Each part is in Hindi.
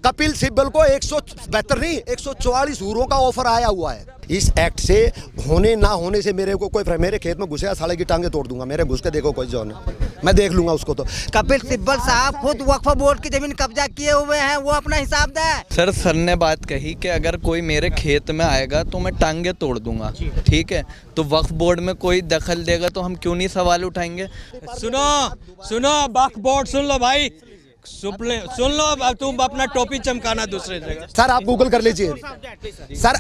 कपिल सिब्बल को 172 नहीं 144 हूरों का ऑफर आया हुआ है। इस एक्ट से होने ना होने से मेरे को कोई मेरे खेत में घुसेगा साले की टांगे तोड़ दूंगा। मेरे घुस के देखो कोई जोन है, मैं देख लूंगा उसको। तो कपिल सिब्बल साहब खुद वक्फ बोर्ड की जमीन कब्जा किए हुए हैं, वो अपना हिसाब दे। सर ने बात कही कि अगर कोई मेरे खेत में आएगा तो मैं टांगे तोड़ दूंगा, ठीक है। तो वक्फ बोर्ड में कोई दखल देगा तो हम क्यों नहीं सवाल उठाएंगे। सुनो वक्फ बोर्ड सुन लो भाई, सुन लो। अब तुम अपना टोपी चमकाना दूसरे जगह। सर आप गूगल कर लीजिए सर,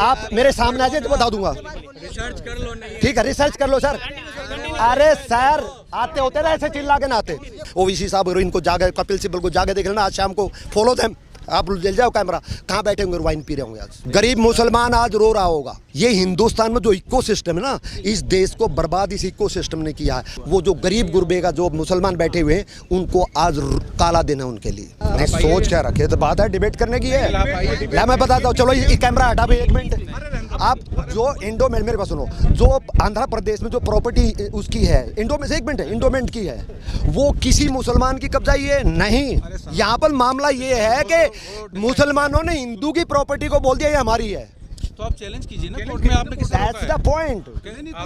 आप मेरे सामने आ जाए तो बता दूंगा। रिसर्च कर लो। नहीं ठीक है रिसर्च कर लो सर। अरे सर आते होते ना ऐसे चिल्ला के ना आते। ओवीसी साहब इनको जाके कपिल सिब्बल को जाके देख लेना आज शाम को, फॉलो देम। आप ले जाओ कैमरा, कहाँ बैठे होंगे वाइन पी रहे होंगे आज। गरीब मुसलमान आज रो रहा होगा। ये हिंदुस्तान में जो इकोसिस्टम है ना, इस देश को बर्बाद इस इकोसिस्टम ने किया है। वो जो गरीब गुरबे का जो मुसलमान बैठे हुए हैं उनको आज काला दिन है उनके लिए। नहीं सोच क्या रखे तो बात है डिबेट करने की है। मैं बताता हूँ, चलो ये कैमरा हटा भाई 1 मिनट। आप जो इंडोमेंट, मेरे पास सुनो, जो आंध्र प्रदेश में जो प्रॉपर्टी उसकी है इंडोमेंट, 1 मिनट, इंडोमेंट की है, वो किसी मुसलमान की कब्जा ये नहीं। यहाँ पर मामला ये है कि मुसलमानों ने हिंदू की प्रॉपर्टी को बोल दिया ये हमारी है। तो आप चैलेंज कीजिए ना कोर्ट में, आपने किसको रोका है? That's the point।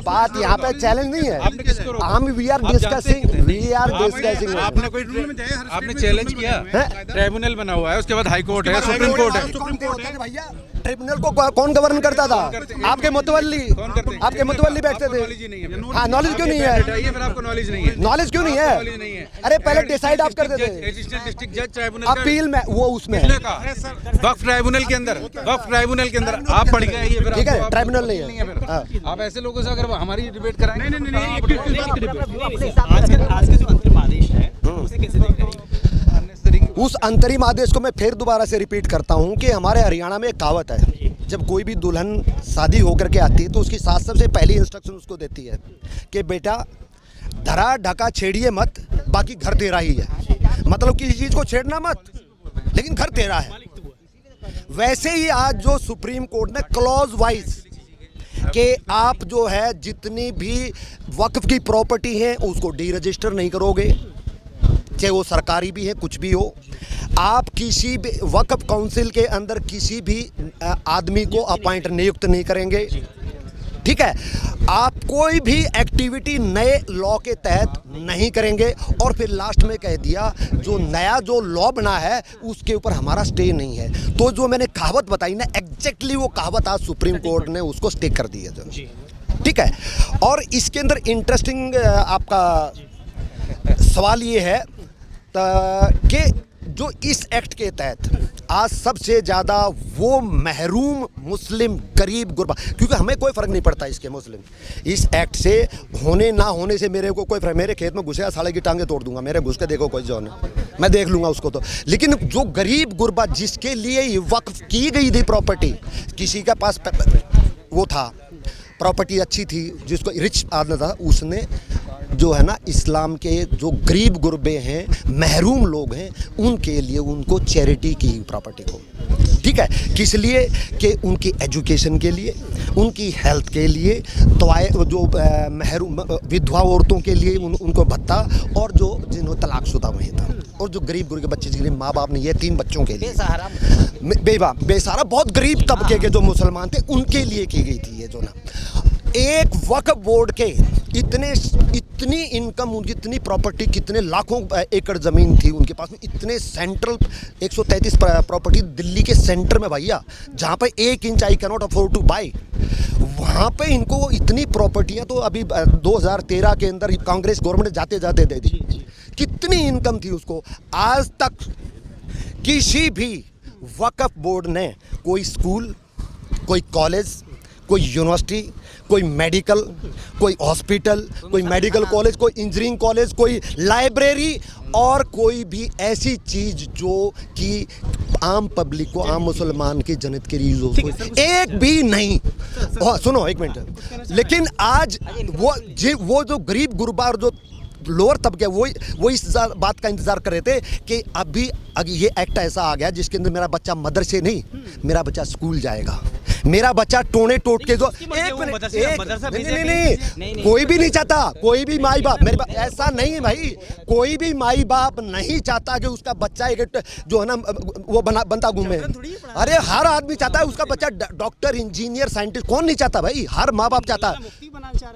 बात यहाँ पे चैलेंज नहीं है। आपने किसको रोका? हम वी आर डिस्कसिंग। आपने कोई आपने चैलेंज किया? ट्राइब्यूनल बना हुआ है, उसके बाद हाई कोर्ट है, सुप्रीम कोर्ट है। भैया ट्रिब्यूनल को कौन गवर्न करता था? आपके मुतवल्ली, आपके मुतवल्ली बैठते थे। हाँ नॉलेज क्यों नहीं है? फिर आपको नॉलेज नहीं है। नॉलेज क्यों नहीं है? अरे पहले डिसाइड आप करते थे। डिस्ट्रिक्ट जज ट्राइब्यूनल अपील में वो उसमें है। वक्फ ट्राइब्यूनल के अंदर, वक्फ ट्राइब्यूनल के अंदर आप पढ़ गए ये। ठीक है ट्राइब्यूनल नहीं है। फिर आप ऐसे लोगों से अगर हमारी डिबेट कराएंगे। नहीं आज का जो अंतरिम आदेश है उसे कैसे देख रहे हैं? उस अंतरिम आदेश को मैं फिर दोबारा से रिपीट करता हूं कि हमारे हरियाणा में एक कहावत है, जब कोई भी दुल्हन शादी होकर के आती है तो उसकी सास सबसे पहली इंस्ट्रक्शन उसको देती है कि बेटा धरा ढका छेड़िए मत, बाकी घर तेरा ही है। मतलब किसी चीज़ को छेड़ना मत, लेकिन घर तेरा है। वैसे ही आज जो सुप्रीम कोर्ट ने क्लॉज वाइज कि आप जो है जितनी भी वक्फ की प्रॉपर्टी है उसको डी रजिस्टर नहीं करोगे, चाहे वो सरकारी भी है कुछ भी हो। आप किसी भी वक्फ काउंसिल के अंदर किसी भी आदमी को अपॉइंट नियुक्त नहीं करेंगे, ठीक है। आप कोई भी एक्टिविटी नए लॉ के तहत नहीं करेंगे। और फिर लास्ट में कह दिया जो नया जो लॉ बना है उसके ऊपर हमारा स्टे नहीं है। तो जो मैंने कहावत बताई ना, एग्जैक्टली वो कहावत आज सुप्रीम कोर्ट ने उसको स्टे कर दी है, ठीक है। और इसके अंदर इंटरेस्टिंग आपका सवाल ये है कि जो इस एक्ट के तहत आज सबसे ज़्यादा वो महरूम मुस्लिम गरीब गुरबा, क्योंकि हमें कोई फ़र्क नहीं पड़ता इसके मुस्लिम, इस एक्ट से होने ना होने से मेरे को कोई मेरे खेत में घुसेगा साले की टांगे तोड़ दूंगा। मेरे घुस के देखो कोई जोन है, मैं देख लूँगा उसको। तो लेकिन जो गरीब गुरबा जिसके लिए ये वक्फ की गई थी प्रॉपर्टी, किसी के पास वो था प्रॉपर्टी अच्छी थी, जिसको रिच आदमी था, उसने जो है ना इस्लाम के जो गरीब गुरबे हैं महरूम लोग हैं उनके लिए उनको चैरिटी की प्रॉपर्टी को, ठीक है। किस लिए कि उनकी एजुकेशन के लिए, उनकी हेल्थ के लिए, तो जो महरूम विधवा औरतों के लिए उनको भत्ता, और जो जिन्होंने तलाकशुदा हुए था, और जो गरीब गुरबे बच्चे जिनके माँ बाप ने ये 3 बच्चों के लिए बेसहारा बहुत गरीब तबके के जो मुसलमान थे उनके लिए की गई थी ये जो ना। एक वक्फ बोर्ड के इतनी इनकम, उनकी इतनी प्रॉपर्टी, कितने लाखों एकड़ ज़मीन थी उनके पास में, इतने सेंट्रल 133 प्रॉपर्टी दिल्ली के सेंटर में भैया, जहाँ पे 1 inch I cannot afford two by, वहाँ पे इनको इतनी प्रॉपर्टियाँ तो अभी 2013 के अंदर कांग्रेस गवर्नमेंट ने जाते जाते दे दी। कितनी इनकम थी उसको। आज तक किसी भी वक्फ बोर्ड ने कोई स्कूल, कोई कॉलेज, कोई यूनिवर्सिटी, कोई मेडिकल, कोई हॉस्पिटल, कोई मेडिकल कॉलेज, कोई इंजीनियरिंग कॉलेज, कोई लाइब्रेरी, और कोई भी ऐसी चीज़ जो कि आम पब्लिक को, आम मुसलमान की जनता के लिए यूज हो, एक भी नहीं। सुनो 1 मिनट। लेकिन आज वो जो गरीब गुरबा और जो लोअर तबके वो इस बात का इंतज़ार कर रहे थे कि अभी ये एक्ट ऐसा आ गया जिसके अंदर मेरा बच्चा मदरसे नहीं, मेरा बच्चा स्कूल जाएगा, मेरा बच्चा टोने टोट के जो मर्जी है, वो मदरसा भेजे नहीं, कोई भी नहीं चाहता, कोई भी माई बाप मेरे ऐसा नहीं है भाई, कोई भी माई बाप नहीं चाहता कि उसका बच्चा एक जो है ना वो बनता घूमे। अरे हर आदमी चाहता है उसका बच्चा डॉक्टर, इंजीनियर, साइंटिस्ट, कौन नहीं चाहता भाई, हर माँ बाप चाहता है।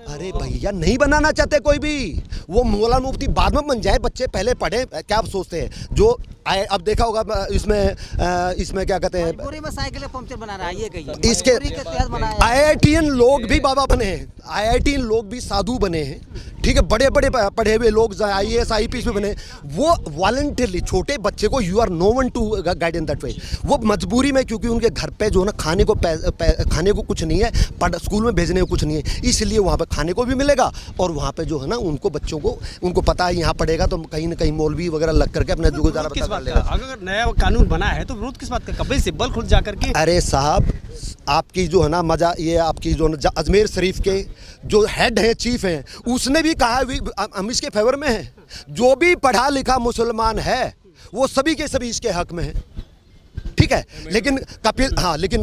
अरे भैया नहीं बनाना चाहते कोई भी, वो मौलाना मुफ्ती बाद में बन जाए, बच्चे पहले पढ़े। क्या आप सोचते हैं जो अब देखा होगा इसमें क्या कहते हैं, पूरी में साइकिल पंक्चर बना रहा है, ये कहिए इसके पूरी के तहत बनाया है। IITian लोग भी बाबा बने हैं, IITian लोग भी साधु बने हैं, ठीक है, बड़े बड़े पढ़े हुए लोग IAS IPS में बने। वो वॉलंटियरली छोटे बच्चे को you are no one to guide in that way, वो मजबूरी में, क्योंकि उनके घर पे जो है ना खाने को कुछ नहीं है, स्कूल में भेजने को कुछ नहीं है, इसलिए वहाँ पे खाने को भी मिलेगा और वहाँ पे जो है ना उनको बच्चों को उनको पता है यहाँ पढ़ेगा तो कहीं ना कहीं मौलवी वगैरह लग करके अपना जो गुजारा किस बात का? अगर नया कानून बना है तो विरोध किस बात का? कपिल सिब्बल खुद जाकर के अरे साहब आपकी जो है ना मजा, ये आपकी जो अजमेर शरीफ के जो हेड हैं, चीफ हैं, उसने भी कहा हम इसके फेवर में हैं, जो भी पढ़ा लिखा मुसलमान है वो सभी के सभी इसके हक में है, ठीक है। लेकिन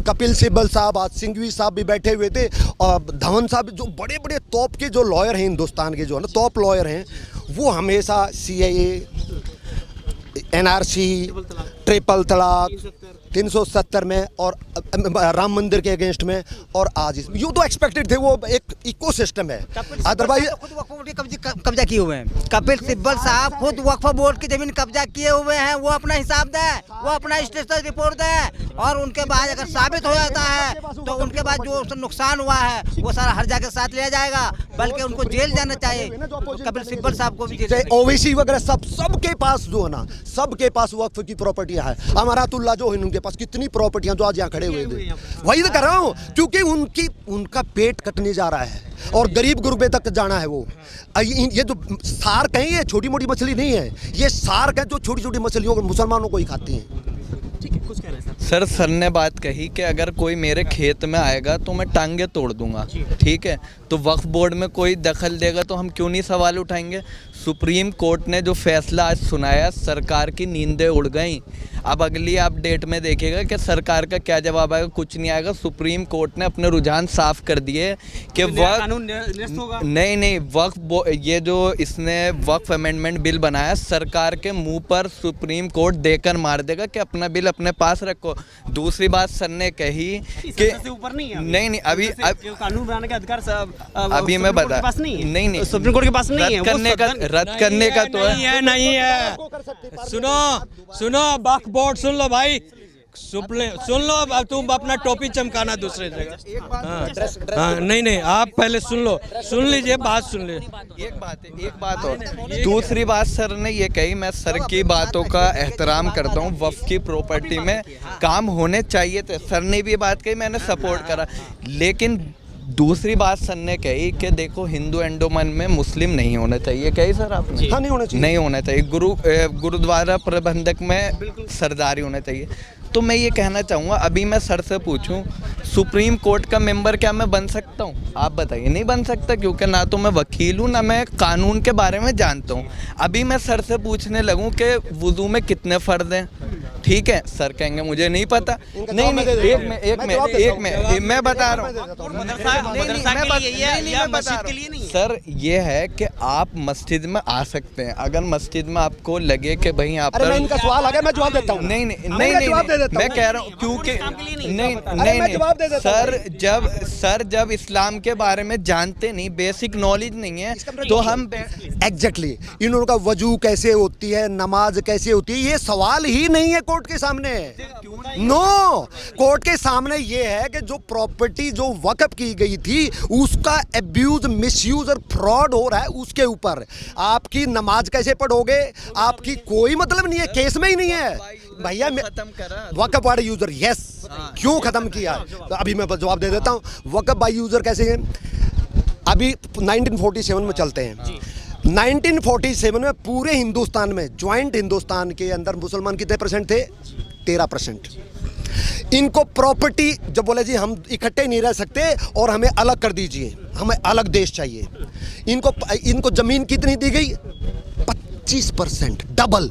कपिल सिब्बल साहब, आज सिंघवी साहब भी बैठे हुए थे और धवन साहब, जो बड़े बड़े टॉप के जो लॉयर हैं हिंदुस्तान के, जो है ना टॉप लॉयर हैं, वो हमेशा CIA, NRC, ट्रिपल तलाक, 370 में और राम मंदिर के अगेंस्ट में, और आज इसमें यू तो एक्सपेक्टेड थे, वो एक इकोसिस्टम है। अदरवाइज खुद वक्फ बोर्ड की कब्जा किए हुए हैं, कपिल सिब्बल साहब खुद वक्फ बोर्ड की जमीन कब्जा किए हुए हैं, वो अपना हिसाब दे, वो अपना स्टेटस रिपोर्ट दे, और उनके बाद अगर साबित हो जाता है तो उनके बाद जो नुकसान हुआ है वो सारा हर जगह साथ लिया जाएगा, बल्कि उनको जेल जाना चाहिए। कपिल सिब्बल साहब को भी जेल, OBC वगैरह सबके पास जो है ना, सबके पास वक्फ की प्रॉपर्टियां है। अमरातुल्लाह जो है उनके पास कितनी प्रॉपर्टियां जो आज यहाँ खड़े हुए थे, वही तो कर रहा हूँ, क्योंकि उनका पेट कटने जा रहा है और गरीब गुरबे तक जाना है वो। ये जो सार्क है, ये छोटी मोटी मछली नहीं है, ये सार्क है जो छोटी छोटी मछलियों को मुसलमानों को ही खाती हैं। कुछ कह रहे हैं सर ने बात कही कि अगर कोई मेरे खेत में आएगा तो मैं टांगे तोड़ दूंगा, ठीक है, तो वक्फ बोर्ड में कोई दखल देगा तो हम क्यों नहीं सवाल उठाएंगे। सुप्रीम कोर्ट ने जो फैसला आज सुनाया, सरकार की नींदें उड़ गई। अब अगली आप डेट में देखिएगा कि सरकार का क्या जवाब आएगा, कुछ नहीं आएगा। सुप्रीम कोर्ट ने अपने रुझान साफ कर दिए कि नहीं वक्फ, ये जो इसने वक्फ अमेंडमेंट बिल बनाया, सरकार के मुंह पर सुप्रीम कोर्ट देकर मार देगा कि अपना बिल अपने पास रखो। दूसरी बात सर ने कही कि ऊपर नहीं है, नहीं अभी कानून बनाने का अधिकार अभी मैं बता, नहीं सुप्रीम कोर्ट के पास नहीं है, रद्द करने का तो नहीं है। सुनो वक्फ बोर्ड सुन लो भाई, सुन लो, अब तुम अपना टोपी चमकाना दूसरे जगह। हाँ नहीं आप पहले सुन लीजिए, बात सुन लीजिए। एक बात और दूसरी बात सर ने ये कही, मैं सर की बातों का एहतराम करता हूँ, वक्फ की प्रॉपर्टी में काम होने चाहिए थे, सर ने भी बात कही, मैंने सपोर्ट करा। लेकिन दूसरी बात सर ने कही कि देखो हिंदू एंडोमेंट में मुस्लिम नहीं होना चाहिए। कही सर आपने? हाँ, नहीं होना चाहिए। गुरुद्वारा प्रबंधक में सरदारी होना चाहिए। तो मैं ये कहना चाहूँगा, अभी मैं सर से पूछूं, सुप्रीम कोर्ट का मेंबर क्या मैं बन सकता हूँ? आप बताइए। नहीं बन सकता, क्योंकि ना तो मैं वकील हूँ, ना मैं कानून के बारे में जानता हूँ। अभी मैं सर से पूछने लगूँ कि वुज़ू में कितने फ़र्ज हैं, ठीक है, सर कहेंगे मुझे नहीं पता। नहीं मैं बता रहा हूँ सर, ये है कि आप मस्जिद में आ सकते हैं, अगर मस्जिद में आपको लगे कि भाई यहाँ पर इनका सवाल आ गया, मैं जवाब देता हूँ। नहीं मैं कह रहा हूँ, क्योंकि नहीं सर जब इस्लाम के बारे में जानते नहीं, बेसिक नॉलेज नहीं है, तो हम एग्जैक्टली इन लोगों का वजू कैसे होती है, नमाज कैसे होती है, ये सवाल ही नहीं है कोर्ट के सामने। नो, कोर्ट के सामने ये है कि जो प्रॉपर्टी जो वक़्फ़ की गई थी उसका एब्यूज, मिसयूज और फ्रॉड हो रहा है, उसके ऊपर आपकी नमाज कैसे पढ़ोगे, आपकी कोई मतलब नहीं है, केस में ही नहीं है भैया। वक़्फ़ बाय यूजर, यस, क्यों खत्म किया? तो अभी मैं जवाब दे देता हूँ। वक़्फ़ बाय यूजर कैसे है? अभी 1947 में चलते हैं। 1947 में पूरे हिंदुस्तान में, ज्वाइंट हिंदुस्तान के अंदर मुसलमान कितने परसेंट थे? 13%। इनको प्रॉपर्टी जब बोले जी हम इकट्ठे नहीं रह सकते और हमें अलग कर दीजिए, हमें अलग देश चाहिए, इनको जमीन कितनी दी गई? 25%, डबल।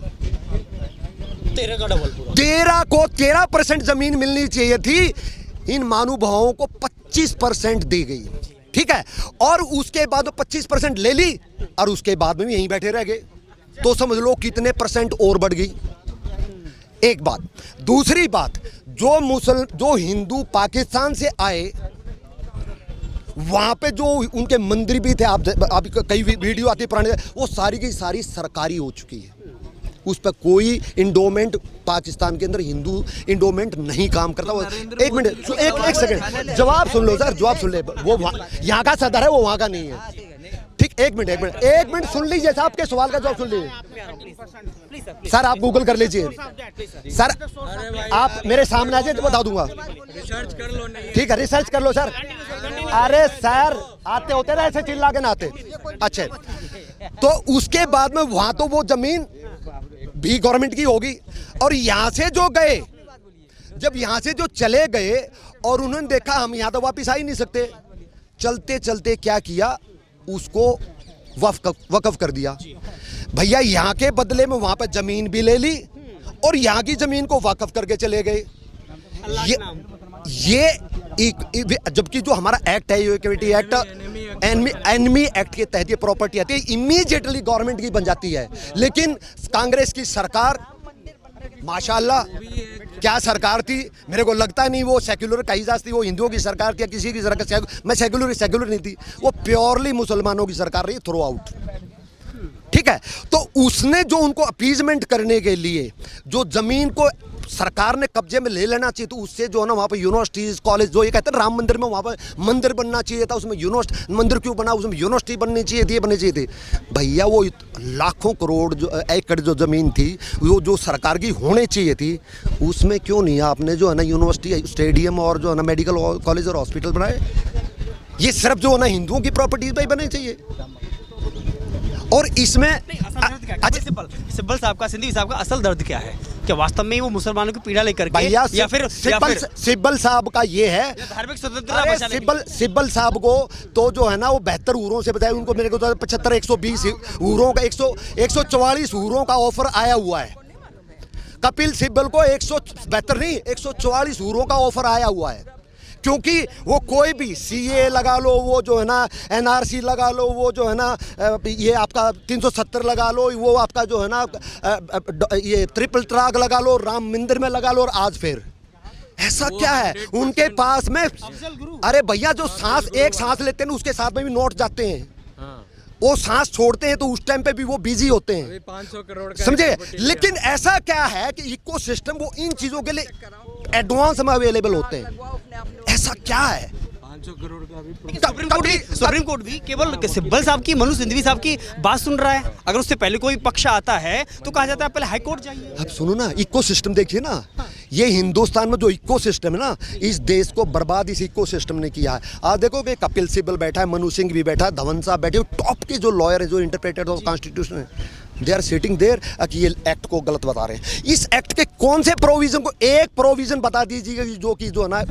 13 को 13% जमीन मिलनी चाहिए थी। इन महानुभावों को 25% दी गई, ठीक है, और उसके बाद 25% ले ली और उसके बाद में भी यहीं बैठे रह गए, तो समझ लो कितने परसेंट और बढ़ गई। एक बात। दूसरी बात, जो हिंदू पाकिस्तान से आए वहां पे जो उनके मंदिर भी थे, आप कई वीडियो आती है पुराने, वो सारी की सारी सरकारी हो चुकी है, उस पर कोई इंडोमेंट पाकिस्तान के अंदर हिंदू इंडोमेंट नहीं काम करता। एक मिनट, एक सेकंड, जवाब सुन लो सर, जवाब सुन ले। वो यहाँ का सदर है, वो वहाँ का नहीं है, ठीक। एक मिनट सुन लीजिए साहब, आपके सवाल का जवाब सुन लीजिए सर। आप गूगल कर लीजिए सर, आप मेरे सामने आ जाए तो बता दूंगा, रिसर्च कर लो। नहीं ठीक है, रिसर्च कर लो सर। अरे सर आते होते ना ऐसे चिल्ला के ना आते। अच्छा, तो उसके बाद में वहां तो वो जमीन भी गवर्नमेंट की होगी, और यहां से जो गए, जब यहां से जो चले गए और उन्होंने देखा हम यहां तो वापिस आ ही नहीं सकते, चलते चलते क्या किया, उसको वक्फ कर दिया। भैया यहाँ के बदले में वहां पर जमीन भी ले ली और यहाँ की जमीन को वक्फ करके चले गए। ये जबकि जो हमारा एक्ट है, इक्विटी एक्ट, एनमी एक्ट के तहत ये प्रॉपर्टी आती है, इमीडिएटली गवर्नमेंट की बन जाती है। लेकिन कांग्रेस की सरकार, माशाल्लाह क्या सरकार थी, मेरे को लगता नहीं वो सेक्युलर कही जाती, वो हिंदुओं की सरकार थी, किसी की सरकार, मैं सेक्युलर नहीं थी, वो प्योरली मुसलमानों की सरकार रही थ्रू आउट, ठीक है। तो उसने जो उनको अपीजमेंट करने के लिए जो जमीन को सरकार ने कब्जे में ले लेना चाहिए, तो उससे जो है ना वहाँ पर यूनिवर्सिटीज, कॉलेज, जो ये कहते हैं राम मंदिर में वहाँ पर मंदिर बनना चाहिए था, उसमें यूनिवर्सिटी, मंदिर क्यों बना, उसमें यूनिवर्सिटी बननी चाहिए थी, भैया वो लाखों करोड़ जो एकड़ जो ज़मीन थी, वो जो सरकार की होनी चाहिए थी, उसमें क्यों नहीं आपने जो है ना यूनिवर्सिटी, स्टेडियम और जो है ना मेडिकल कॉलेज और हॉस्पिटल बनाए। ये सिर्फ जो है ना हिंदुओं की प्रॉपर्टी पर ही बननी चाहिए। और इसमें सिब्बल साहब का, सिंधी साहब का असल दर्द क्या है? क्या वास्तव में वो मुसलमानों की पीड़ा लेकर के, या फिर सिब्बल साहब का ये है, धार्मिक स्वतंत्रता, सिब्बल साहब को तो जो है ना वो 72 हूरों से बताया, उनको मेरे को तो 75 120 हूरों का 144 हूरों का ऑफर आया हुआ है। कपिल सिब्बल को 172 नहीं 144 हूरों का ऑफर आया हुआ है, क्योंकि वो कोई भी सीए लगा लो, वो जो है ना एनआरसी लगा लो, वो जो है ना ये आपका 370 लगा लो, वो आपका जो है ना ये ट्रिपल तलाक लगा लो, राम मंदिर में लगा लो, और आज फिर ऐसा क्या है उनके पास में? अरे भैया जो एक सांस लेते हैं उसके साथ में भी नोट जाते हैं, वो सांस छोड़ते हैं तो उस टाइम पे भी वो बिजी होते हैं, 500 करोड़ का समझे। लेकिन ऐसा क्या है कि इकोसिस्टम वो इन चीजों के लिए एडवांस में अवेलेबल होते हैं, ऐसा क्या है? 500 करोड़ का भी सुप्रीम कोर्ट भी केवल सिब्बल साहब की, मनु सिंघवी साहब की बात सुन रहा है। अगर उससे पहले कोई पक्ष आता है तो कहा जाता है पहले हाई कोर्ट जाइए। अब सुनो ना, इकोसिस्टम देखिए ना, ये हिंदुस्तान में जो इकोसिस्टम है ना, इस देश को बर्बाद इस इकोसिस्टम ने किया है। आप देखो कि कपिल सिब्बल बैठा है, मनु सिंह भी बैठा है, धवन साहब बैठे, टॉप के जो लॉयर है, जो इंटरप्रेटर ऑफ कॉन्स्टिट्यूशन है, दे आर सिटिंग देयर कि ये एक्ट को गलत बता रहे हैं। इस एक्ट के कौन से प्रोविजन को, एक प्रोविजन बता दीजिएगा जो कि जो है ना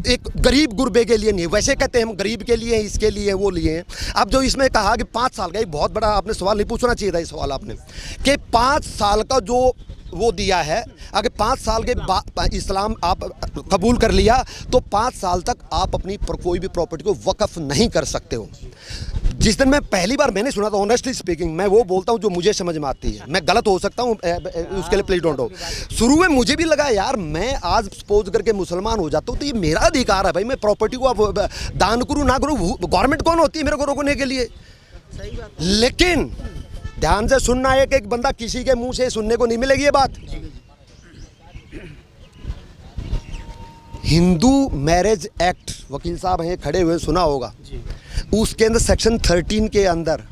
एक गरीब गुरबे के लिए नहीं, वैसे कहते हैं हम गरीब के लिए, इसके लिए, वो लिए हैं। अब जो इसमें कहा कि 5 साल का, एक बहुत बड़ा आपने सवाल नहीं पूछना चाहिए था, इस सवाल आपने, कि 5 साल का जो वो दिया है, अगर 5 साल के बाद इस्लाम आप कबूल कर लिया तो 5 साल तक आप अपनी कोई भी प्रॉपर्टी को वक्फ नहीं कर सकते हो। जिस दिन मैं पहली बार मैंने सुना था, ऑनेस्टली स्पीकिंग, मैं वो बोलता हूँ जो मुझे समझ में आती है, मैं गलत हो सकता हूँ, उसके लिए प्लीज डोंट हो। शुरू में मुझे भी लगा यार, मैं आज सपोज करके मुसलमान हो जाता हूँ तो ये मेरा अधिकार है भाई, मैं प्रॉपर्टी को दान करूँ ना करूँ, गवर्नमेंट कौन होती है मेरे को रोकने के लिए? लेकिन ध्यान से सुनना है कि एक बंदा, किसी के मुंह से सुनने को नहीं मिलेगी ये बात। हिंदू मैरिज एक्ट, वकील साहब हैं खड़े हुए, सुना होगा, उसके अंदर सेक्शन 13 के अंदर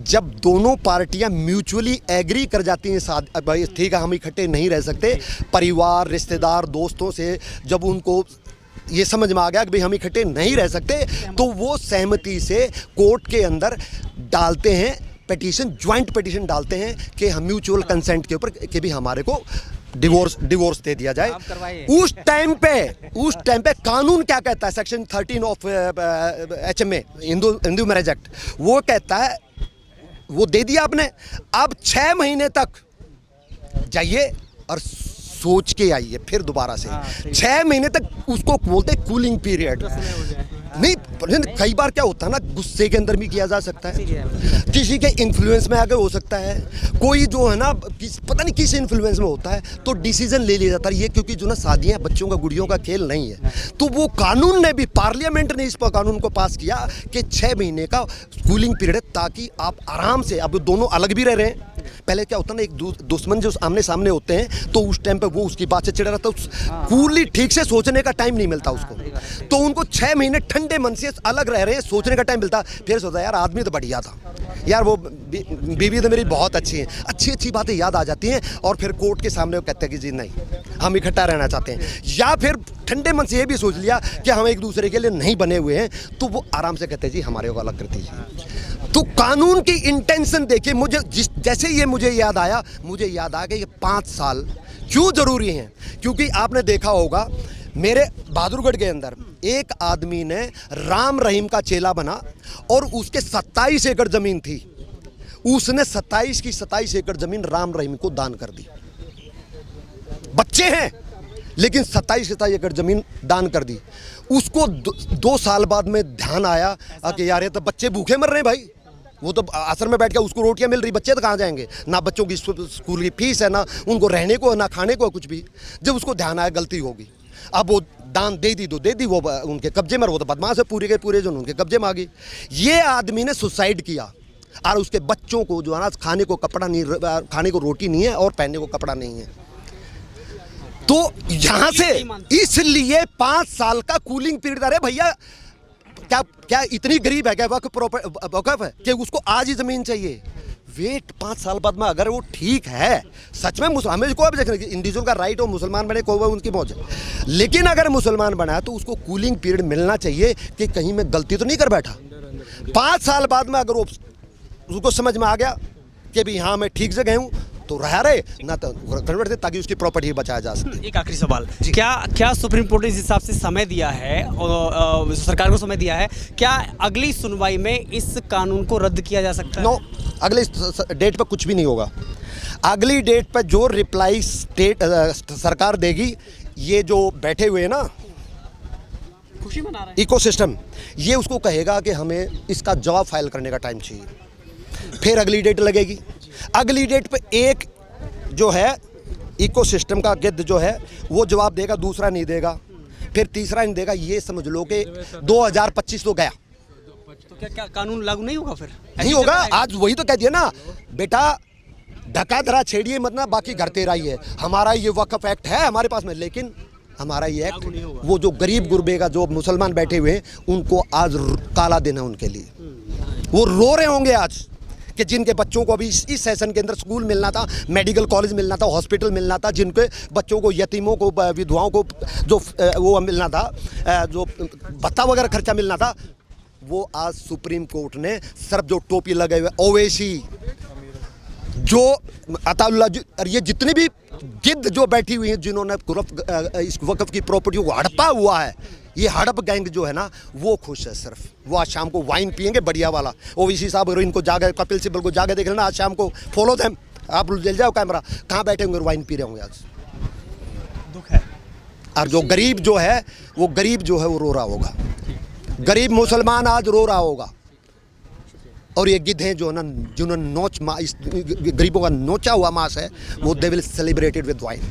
जब दोनों पार्टियां म्यूचुअली एग्री कर जाती हैं, भाई ठीक है हम इकट्ठे नहीं रह सकते, परिवार, रिश्तेदार, दोस्तों से जब उनको ये समझ में आ गया कि भाई हम इकट्ठे नहीं रह सकते, तो वो सहमति से कोर्ट के अंदर डालते हैं पिटीशन, ज्वाइंट पिटीशन डालते हैं कि हम म्यूचुअल कंसेंट के ऊपर कि भी हमारे को डिवोर्स दे दिया जाए। उस टाइम पे कानून क्या कहता है? Section 13 of HMA, Hindu marriage act, वो कहता है, वो दे दिया आपने, अब 6 महीने तक जाइए और सोच के आइए फिर दोबारा से। 6 महीने तक उसको बोलते कूलिंग पीरियड। नहीं, कई बार क्या होता है ना, गुस्से के अंदर भी किया जा सकता है, किसी के इन्फ्लुएंस में आगे हो सकता है, कोई जो है ना पता नहीं किस इन्फ्लुएंस में होता है, तो डिसीजन ले लिया जाता है। ये क्योंकि जो ना शादियां बच्चों का, गुड़ियों का खेल नहीं है, तो वो कानून ने भी, पार्लियामेंट ने इस पर कानून को पास किया कि 6 महीने का कूलिंग पीरियड है, ताकि आप आराम से, अब दोनों अलग भी रह रहे हैं। पहले क्या होता है ना, एक दुश्मन जो आमने सामने होते हैं, तो उस टाइम पे वो उसकी बात से चिढ़ा रहता है, कूली ठीक से सोचने का टाइम नहीं मिलता उसको, तो उनको 6 महीने ठंडे मन से अलग रह रहे हैं, सोचने का टाइम मिलता। फिर सोचा यार आदमी तो बढ़िया था यार, वो बीवी तो मेरी बहुत अच्छी है, अच्छी अच्छी बातें याद आ जाती हैं, और फिर कोर्ट के सामने वो कहते हैं कि जी नहीं, हम इकट्ठा रहना चाहते हैं। या फिर ठंडे मन से ये भी सोच लिया कि हम एक दूसरे के लिए नहीं बने हुए हैं, तो वो आराम से कहते हैं जी हमारे को अलग कर दीजिए। तो कानून की इंटेंशन देखिए, मुझे जैसे ये मुझे याद आ गया ये 5 साल क्यों ज़रूरी हैं। क्योंकि आपने देखा होगा मेरे बहादुरगढ़ के अंदर एक आदमी ने राम रहीम का चेला बना, और उसके 27 एकड़ ज़मीन थी, उसने 27 की 27 एकड़ ज़मीन राम रहीम को दान कर दी। बच्चे हैं लेकिन 27 एकड़ ज़मीन दान कर दी। उसको 2 साल बाद में ध्यान आया कि यार ये तो बच्चे भूखे मर रहे हैं भाई, वो तो आश्रम में बैठ के उसको रोटियां मिल रही, बच्चे तो कहाँ जाएंगे, ना बच्चों की स्कूल की फीस है, ना उनको रहने को, ना खाने को, कुछ भी। जब उसको ध्यान आया गलती होगी, अब वो दान दे दी तो दे दी, वो उनके कब्जे में, वो तो बदमाश है पूरे के पूरे, जो उनके कब्जे में आ गई। ये आदमी ने सुसाइड किया, और उसके बच्चों को जो है ना खाने को कपड़ा नहीं, खाने को रोटी नहीं है, और पहनने को कपड़ा नहीं है। तो यहाँ से इसलिए 5 साल का कूलिंग पीरियड। अरे भैया क्या इतनी गरीब है क्या वक़्फ़ है कि उसको आज ही ज़मीन चाहिए? वेट 5 साल बाद में अगर वो ठीक है, सच में मुसलमान को इंडिविजुअल का राइट हो, मुसलमान बने कोई उनकी मौज है, लेकिन अगर मुसलमान बना है तो उसको कूलिंग पीरियड मिलना चाहिए कि कहीं मैं गलती तो नहीं कर बैठा। 5 साल बाद में अगर वो उसको समझ में आ गया कि भाई हाँ मैं ठीक जगह हूँ, तो रह रहे ना, तो कन्वर्ट दे, ताकि उसकी प्रॉपर्टी बचाया जा सके। एक आखिरी सवाल, क्या सुप्रीम कोर्ट ने इस हिसाब से समय दिया है, और सरकार को समय दिया है, क्या अगली सुनवाई में इस कानून को रद्द किया जा सकता है? नो, अगली डेट पर कुछ भी नहीं होगा। अगली डेट पर जो रिप्लाई स्टेट सरकार देगी, ये जो बैठे हुए हैं ना खुशी मना रहे हैं इकोसिस्टम, ये उसको कहेगा कि हमें इसका जवाब फाइल करने का टाइम चाहिए। फिर अगली डेट लगेगी, अगली डेट पे एक जो है इकोसिस्टम का गिद्ध जो है वो जवाब देगा, दूसरा नहीं देगा, फिर तीसरा नहीं देगा। ये समझ लो कि 2025 तो गया, तो क्या कानून लागू नहीं होगा? फिर नहीं होगा। आज वही तो कह दिया ना बेटा, ढका धरा छेड़िए मत ना, बाकी घर तेरा ही है। हमारा ये वक्फ एक्ट है हमारे पास में, लेकिन हमारा ये एक्ट वो जो गरीब गुरबे का जो मुसलमान बैठे हुए हैं उनको आज काला दिन है उनके लिए। वो रो रहे होंगे आज कि जिनके बच्चों को अभी इस सेशन के अंदर स्कूल मिलना था, मेडिकल कॉलेज मिलना था, हॉस्पिटल मिलना था, जिनके बच्चों को, यतीमों को, विधवाओं को जो वो मिलना था, जो भत्ता वगैरह खर्चा मिलना था, वो आज सुप्रीम कोर्ट ने सिर्फ जो टोपी लगे हुए ओवैसी, जो अताउल्लाह, ये जितनी भी गिद्ध जो बैठी हुई हैं, जिन्होंने इस वक़्फ़ की प्रॉपर्टी को हड़पा हुआ है, ये हड़प गैंग जो है ना वो खुश है। सिर्फ वो आज शाम को वाइन पियेंगे बढ़िया वाला। ओवैसी साहब अगर इनको जाके, कपिल सिब्बल को जाके देख लेना आज शाम को, फॉलो देम, आप जल जाओ कैमरा, कहाँ बैठे होंगे वाइन पी रहे होंगे आज। दुख है। और जो गरीब जो है वो रो रहा होगा, गरीब मुसलमान आज रो रहा होगा। और ये गिद्ध हैं जो ना, जिन्होंने गरीबों का नोचा हुआ मांस है, वो they will celebrated with wine.